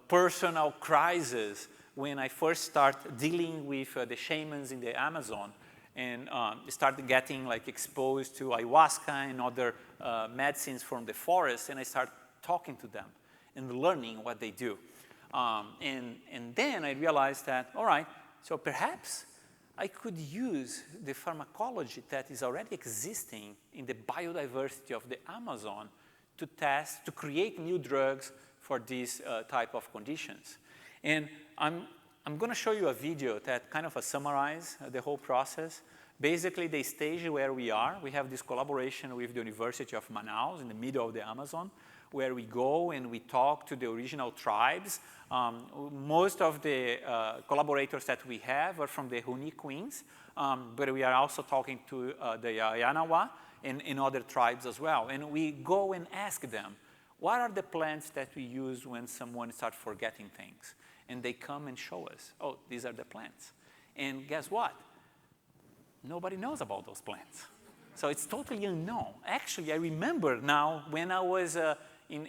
personal crisis when I first started dealing with the shamans in the Amazon and started getting like exposed to ayahuasca and other medicines from the forest, and I started talking to them and learning what they do. And then I realized that, all right, so perhaps I could use the pharmacology that is already existing in the biodiversity of the Amazon to test, to create new drugs for these type of conditions. And I'm going to show you a video that kind of summarizes the whole process. Basically, the stage where we are, we have this collaboration with the University of Manaus in the middle of the Amazon, where we go and we talk to the original tribes. Most of the collaborators that we have are from the Huni Queens, but we are also talking to the Yanawa and other tribes as well. And we go and ask them, what are the plants that we use when someone starts forgetting things? And they come and show us, oh, these are the plants. And guess what? Nobody knows about those plants. So it's totally unknown. Actually, I remember now when I was in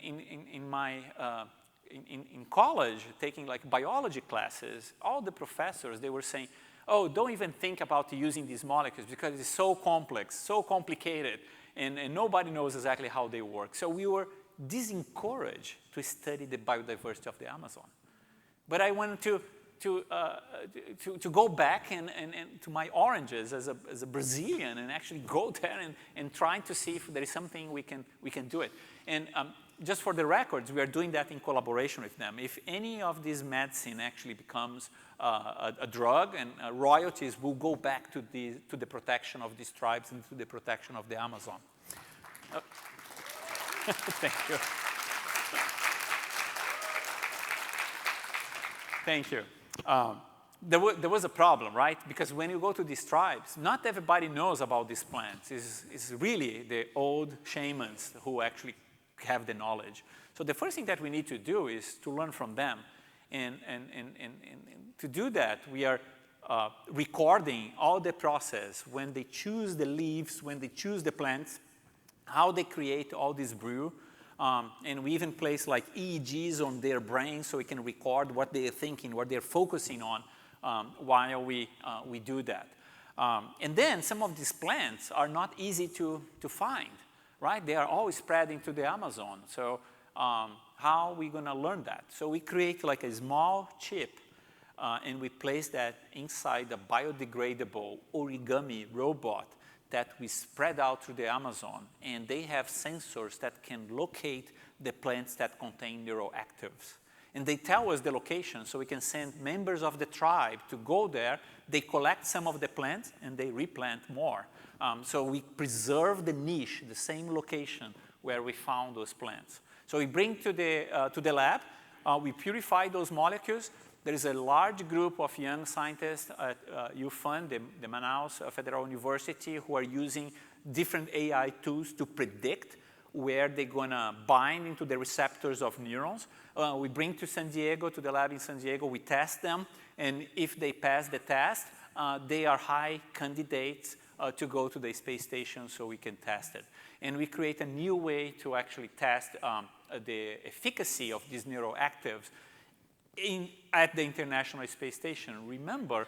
college taking like biology classes, all the professors, they were saying, oh, don't even think about using these molecules because it's so complex, so complicated, and nobody knows exactly how they work. So we were disencouraged to study the biodiversity of the Amazon. But I wanted to go back and to my oranges as a Brazilian and actually go there and trying to see if there is something we can do it. And just for the records, we are doing that in collaboration with them. If any of this medicine actually becomes a drug, and royalties will go back to the protection of these tribes and to the protection of the Amazon. Thank you. Thank you. There was a problem, right? Because when you go to these tribes, not everybody knows about these plants. It's really the old shamans who actually have the knowledge. So the first thing that we need to do is to learn from them. And to do that, we are recording all the process, when they choose the leaves, when they choose the plants, how they create all this brew. And we even place like EEGs on their brain so we can record what they're thinking, what they're focusing on while we do that. And then some of these plants are not easy to find, right? They are always spread into the Amazon. So how are we going to learn that? So we create like a small chip and we place that inside a biodegradable origami robot that we spread out through the Amazon, and they have sensors that can locate the plants that contain neuroactives. And they tell us the location, so we can send members of the tribe to go there. They collect some of the plants, and they replant more. So we preserve the niche, the same location where we found those plants. So we bring to the lab, we purify those molecules. There is a large group of young scientists at UFUN, the Manaus Federal University, who are using different AI tools to predict where they're going to bind into the receptors of neurons. We bring to San Diego, to the lab in San Diego, we test them, and if they pass the test, they are high candidates to go to the space station so we can test it. And we create a new way to actually test the efficacy of these neuroactives at the International Space Station. Remember,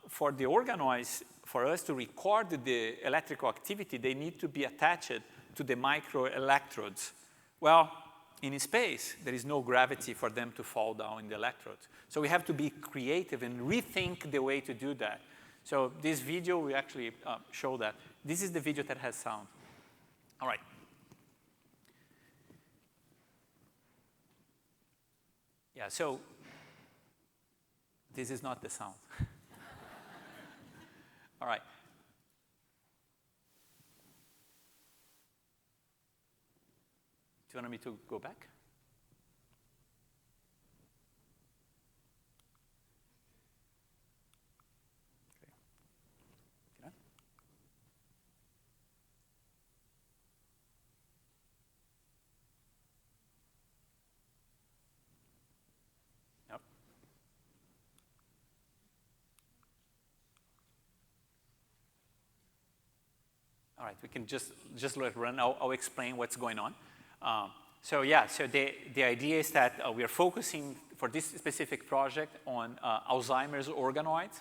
for the organoids, for us to record the electrical activity, they need to be attached to the microelectrodes. Well, in space, there is no gravity for them to fall down in the electrodes. So we have to be creative and rethink the way to do that. So this video, we actually show that. This is the video that has sound. All right. Yeah, so this is not the sound. All right. Do you want me to go back? Okay. Can I? Yep. All right, we can just let it run. I'll explain what's going on. So the idea is that we are focusing for this specific project on Alzheimer's organoids.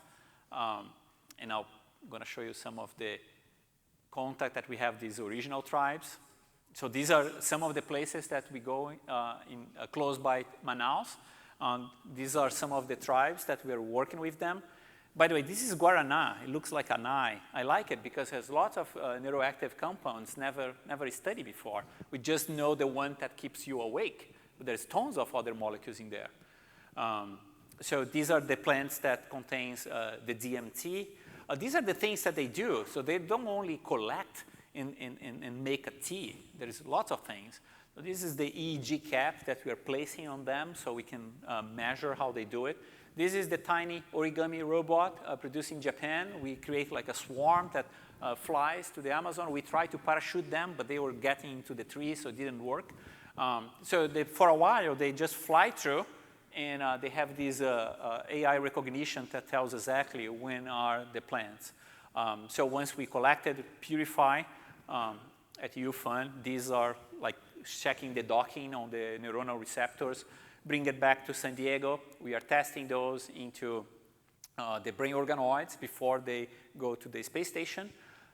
And I'm going to show you some of the contact that we have these original tribes. So these are some of the places that we go close by Manaus. These are some of the tribes that we are working with them. By the way, this is guarana. It looks like an eye. I like it because it has lots of neuroactive compounds never studied before. We just know the one that keeps you awake, but there's tons of other molecules in there. So these are the plants that contains the DMT. These are the things that they do. So they don't only collect and make a tea. There's lots of things. So this is the EEG cap that we are placing on them so we can measure how they do it. This is the tiny origami robot produced in Japan. We create like a swarm that flies to the Amazon. We tried to parachute them, but they were getting into the trees, so it didn't work. So for a while, they just fly through, and they have this AI recognition that tells exactly when are the plants. So once we collected, purify at UFUN, these are like checking the docking on the neuronal receptors. Bring it back to San Diego. We are testing those into the brain organoids before they go to the space station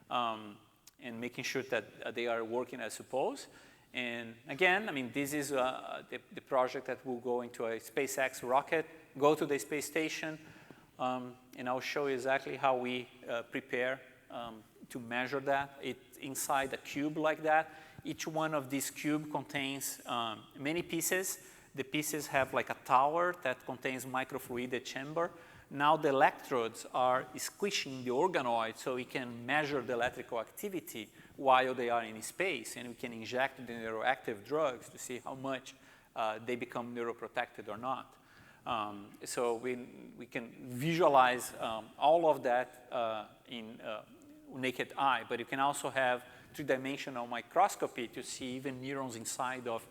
and making sure that they are working as supposed. And again, I mean, this is the project that will go into a SpaceX rocket, go to the space station, and I'll show you exactly how we prepare to measure that. It's inside a cube like that. Each one of these cubes contains many pieces. The pieces have like a tower that contains microfluidic chamber. Now the electrodes are squishing the organoid so we can measure the electrical activity while they are in space, and we can inject the neuroactive drugs to see how much they become neuroprotected or not. So we can visualize all of that in naked eye, but you can also have three-dimensional microscopy to see even neurons inside of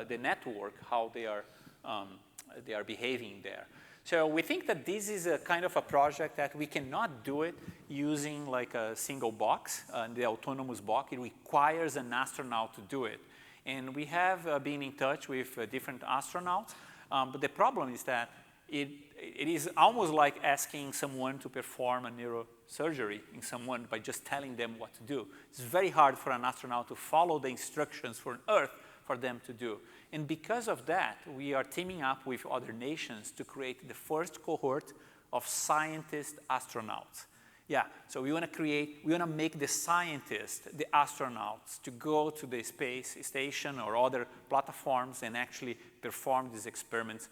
the network, how they are behaving there. So we think that this is a kind of a project that we cannot do it using like a single box, the autonomous box. It requires an astronaut to do it. And we have been in touch with different astronauts, but the problem is that it is almost like asking someone to perform a neurosurgery in someone by just telling them what to do. It's very hard for an astronaut to follow the instructions for Earth for them to do. And because of that, we are teaming up with other nations to create the first cohort of scientist astronauts. Yeah, so we want to make the scientists, the astronauts, to go to the space station or other platforms and actually perform these experiments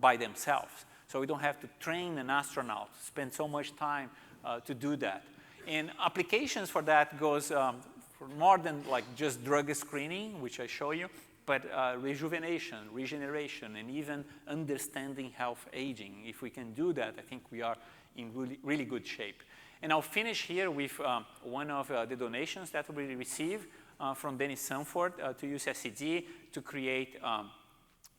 by themselves. So we don't have to train an astronaut, spend so much time to do that. And applications for that goes for more than like just drug screening, which I show you, but rejuvenation, regeneration, and even understanding health aging. If we can do that, I think we are in really good shape. And I'll finish here with one of the donations that we received from Dennis Sanford to UCSD to create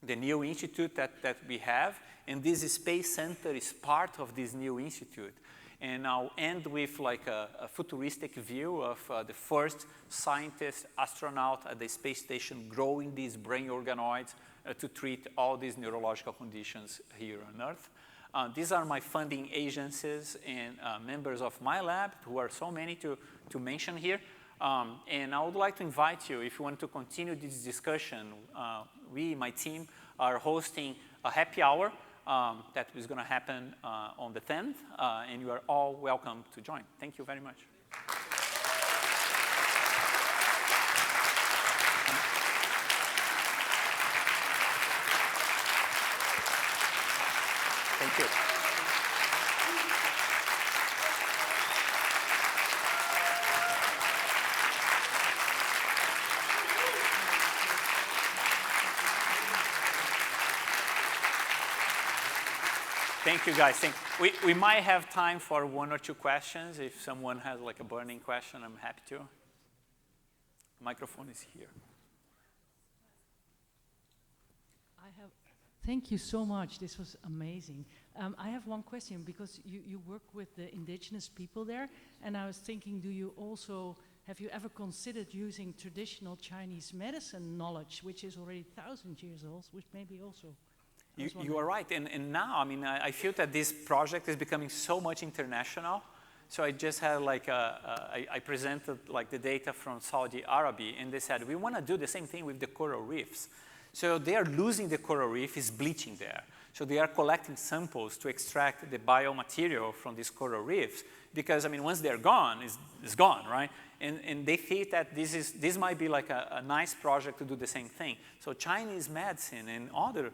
the new institute that we have. And this Space Center is part of this new institute. And I'll end with like a futuristic view of the first scientist astronaut at the space station growing these brain organoids to treat all these neurological conditions here on Earth. These are my funding agencies and members of my lab, who are so many to mention here. And I would like to invite you, if you want to continue this discussion, my team, are hosting a happy hour that is going to happen on the 10th, and you are all welcome to join. Thank you very much. Thank you. Thank you, guys. We might have time for one or two questions. If someone has like a burning question, I'm happy to. The microphone is here. Thank you so much. This was amazing. I have one question, because you work with the indigenous people there, and I was thinking, have you ever considered using traditional Chinese medicine knowledge, which is already 1,000 years old, which maybe also... You are right, and now, I mean, I feel that this project is becoming so much international. So I just had like, I presented like the data from Saudi Arabia, and they said, we want to do the same thing with the coral reefs. So they are losing the coral reef, is bleaching there. So they are collecting samples to extract the biomaterial from these coral reefs, because I mean, once they're gone, it's gone, right? And they think that this might be like a nice project to do the same thing. So Chinese medicine and other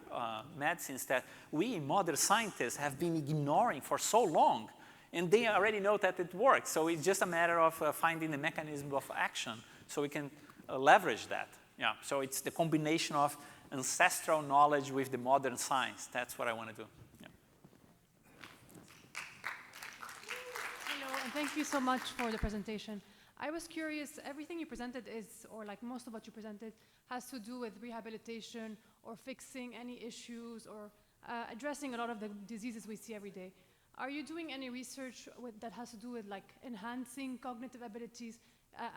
medicines that we modern scientists have been ignoring for so long, and they already know that it works. So it's just a matter of finding the mechanism of action so we can leverage that. Yeah, so it's the combination of ancestral knowledge with the modern science. That's what I want to do. Yeah. Hello, and thank you so much for the presentation. I was curious, everything you presented or like most of what you presented, has to do with rehabilitation or fixing any issues or addressing a lot of the diseases we see every day. Are you doing any research that has to do with like enhancing cognitive abilities,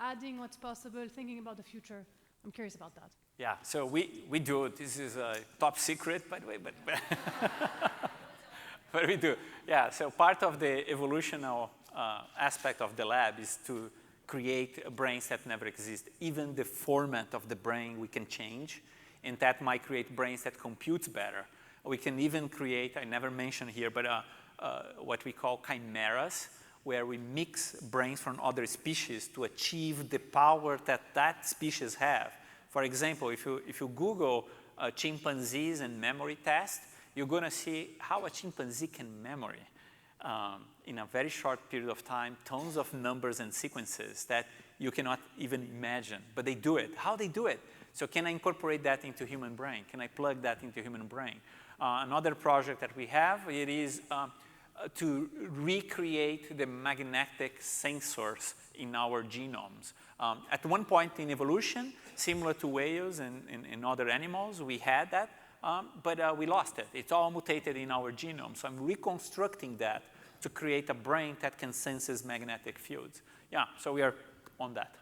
adding what's possible, thinking about the future? I'm curious about that. Yeah, so we do. This is a top secret, by the way, but but we do. Yeah, so part of the evolutional aspect of the lab is to create brains that never exist. Even the format of the brain we can change, and that might create brains that compute better. We can even create, I never mentioned here, but what we call chimeras, where we mix brains from other species to achieve the power that that species have. For example, if you Google chimpanzees and memory test, you're going to see how a chimpanzee can memory in a very short period of time, tons of numbers and sequences that you cannot even imagine, but they do it. How they do it? So can I incorporate that into human brain? Can I plug that into human brain? Another project that we have, it is to recreate the magnetic sensors in our genomes. At one point in evolution, similar to whales and other animals, we had that, but we lost it. It's all mutated in our genome. So I'm reconstructing that to create a brain that can sense magnetic fields. Yeah, so we are on that.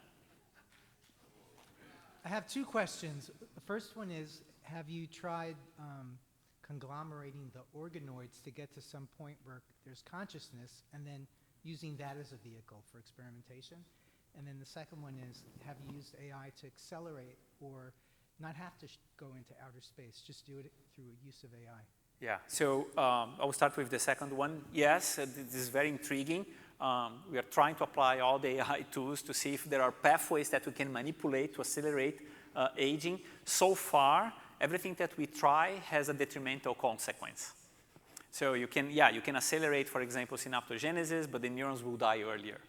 I have two questions. The first one is, have you tried conglomerating the organoids to get to some point where there's consciousness, and then using that as a vehicle for experimentation? And then the second one is, have you used AI to accelerate or not have to go into outer space, just do it through use of AI? Yeah, so I will start with the second one. Yes, this is very intriguing. We are trying to apply all the AI tools to see if there are pathways that we can manipulate to accelerate aging. So far, everything that we try has a detrimental consequence. So you can accelerate, for example, synaptogenesis, but the neurons will die earlier.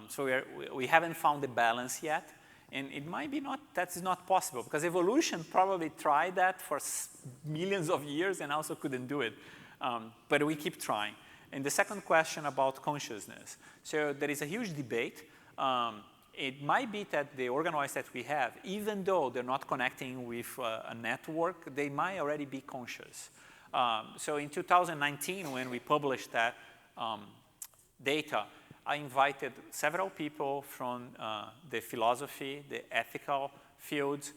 So we haven't found the balance yet. And it might be that's not possible, because evolution probably tried that for millions of years and also couldn't do it. But we keep trying. And the second question about consciousness. So there is a huge debate. It might be that the organoids that we have, even though they're not connecting with a network, they might already be conscious. So in 2019, when we published that data, I invited several people from the philosophy, the ethical fields,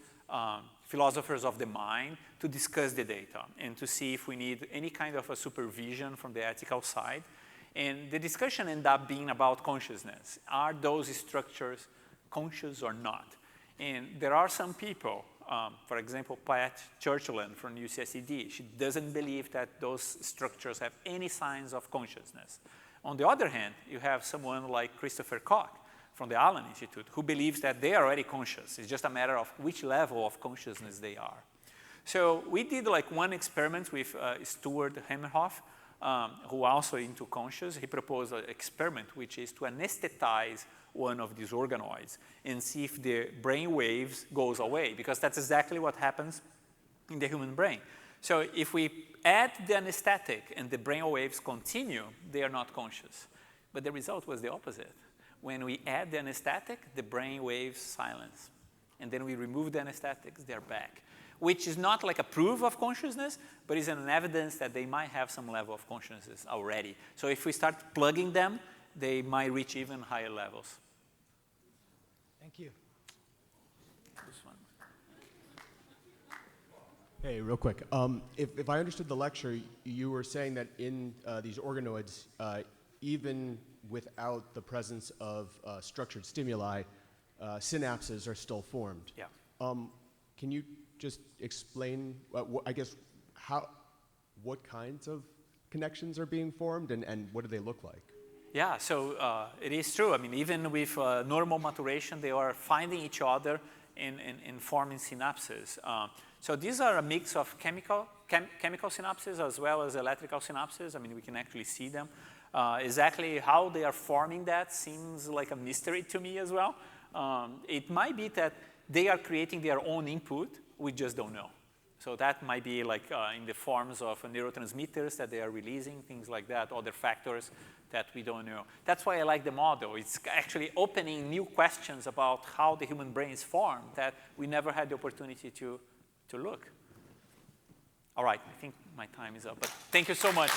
philosophers of the mind, to discuss the data and to see if we need any kind of a supervision from the ethical side. And the discussion ended up being about consciousness. Are those structures conscious or not? And there are some people, for example, Pat Churchland from UCSD, she doesn't believe that those structures have any signs of consciousness. On the other hand, you have someone like Christopher Koch from the Allen Institute who believes that they are already conscious. It's just a matter of which level of consciousness they are. So we did like one experiment with Stuart Hemmerhoff, who also into conscious. He proposed an experiment which is to anesthetize one of these organoids and see if the brain waves goes away, because that's exactly what happens in the human brain. So if we add the anesthetic and the brain waves continue, they are not conscious. But the result was the opposite. When we add the anesthetic, the brain waves silence. And then we remove the anesthetics, they're back. Which is not like a proof of consciousness, but is an evidence that they might have some level of consciousness already. So if we start plugging them, they might reach even higher levels. Thank you. This one. Hey, real quick. If I understood the lecture, you were saying that in these organoids, even without the presence of structured stimuli, synapses are still formed. Yeah. Can you just explain, I guess, what kinds of connections are being formed, and what do they look like? Yeah, so it is true. I mean, even with normal maturation, they are finding each other and forming synapses. So these are a mix of chemical synapses as well as electrical synapses. I mean, we can actually see them. Exactly how they are forming that seems like a mystery to me as well. It might be that they are creating their own input, we just don't know. So that might be like in the forms of neurotransmitters that they are releasing, things like that, other factors that we don't know. That's why I like the model. It's actually opening new questions about how the human brain is formed that we never had the opportunity to look. All right, I think my time is up, but thank you so much.